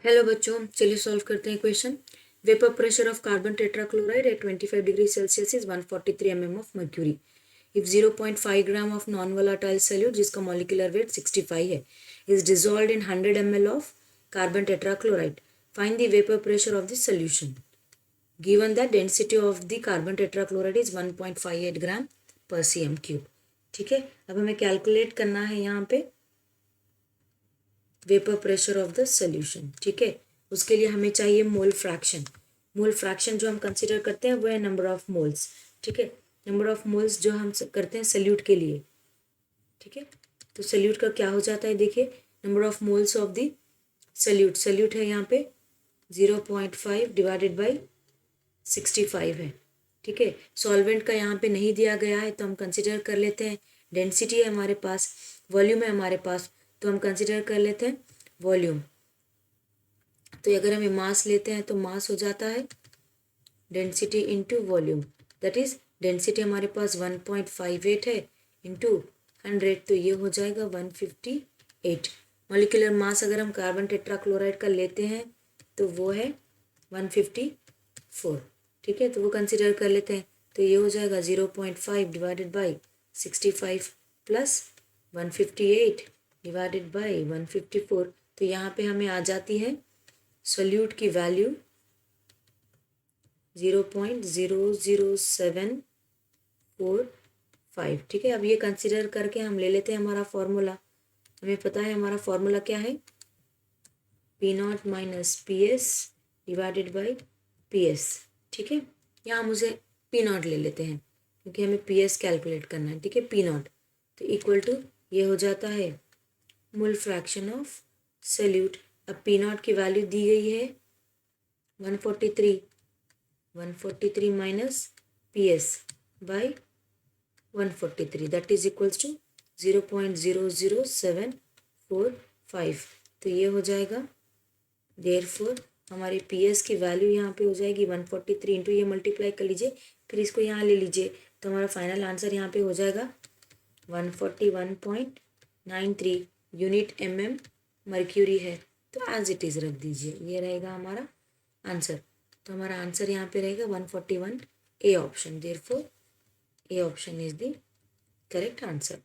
Hello बच्चों, चलिए solve करते हैं question. Vapour pressure of carbon tetrachloride at 25 degree Celsius is 143 mm of mercury. If 0.5 gram of non volatile solute जिसका molecular weight 65 है is dissolved in 100 ml of carbon tetrachloride, find the vapour pressure of the solution. Given that density of the carbon tetrachloride is 1.58 gram per cm3। ठीक है, अब हमें calculate करना है यहाँ पे vapour pressure of the solution. ठीक है, उसके लिए हमें चाहिए मोल फ्रैक्शन। मोल फ्रैक्शन जो हम कंसिडर करते हैं वो है नंबर ऑफ मोल्स। ठीक है, नंबर ऑफ मोल्स जो हम करते हैं सल्यूट के लिए। ठीक है, तो सल्यूट का क्या हो जाता है, देखिए number of moles of the solute. Solute है यहाँ पे 0.5 डिवाइडेड बाई 65 है। ठीक है, सॉल्वेंट का यहाँ पे नहीं दिया गया है तो हम कंसिडर कर लेते हैं डेंसिटी है हमारे पास, वॉल्यूम है हमारे पास, तो हम कंसिडर कर लेते हैं वॉल्यूम। तो अगर हमें मास लेते हैं तो मास हो जाता है density into volume. That is density हमारे पास 1.58 है इंटू 100, तो ये हो जाएगा 158। मॉलिक्यूलर मास अगर हम कार्बन टेट्राक्लोराइड का लेते हैं तो वो है 154। ठीक है, तो वो कंसिडर कर लेते हैं, तो ये हो जाएगा 0.5 divided by 65 plus 158 divided by 154। तो यहाँ पे हमें आ जाती है सॉल्यूट की वैल्यू 0.00745। ठीक है, अब ये कंसिडर करके हम ले लेते हैं हमारा फॉर्मूला। हमें पता है हमारा फॉर्मूला क्या है, P0 minus PS divided by PS। ठीक है, यहाँ मुझे P0 ले लेते हैं क्योंकि हमें PS कैलकुलेट करना है। ठीक है, P0 तो इक्वल टू ये हो जाता है मोल फ्रैक्शन ऑफ सल्यूट। अब P0 की वैल्यू दी गई है 143 minus PS by 143 that is equals to 0.00745। तो ये हो जाएगा, देयरफॉर हमारी PS की वैल्यू यहाँ पे हो जाएगी 143 इंटू ये मल्टीप्लाई कर लीजिए, फिर इसको यहाँ ले लीजिए, तो हमारा फाइनल आंसर यहाँ पे हो जाएगा 141.93 यूनिट mm मर्क्यूरी है। तो एज इट इज़ रख दीजिए, ये रहेगा हमारा आंसर। तो हमारा आंसर यहाँ पे रहेगा 141 A option. Therefore A option is the correct answer.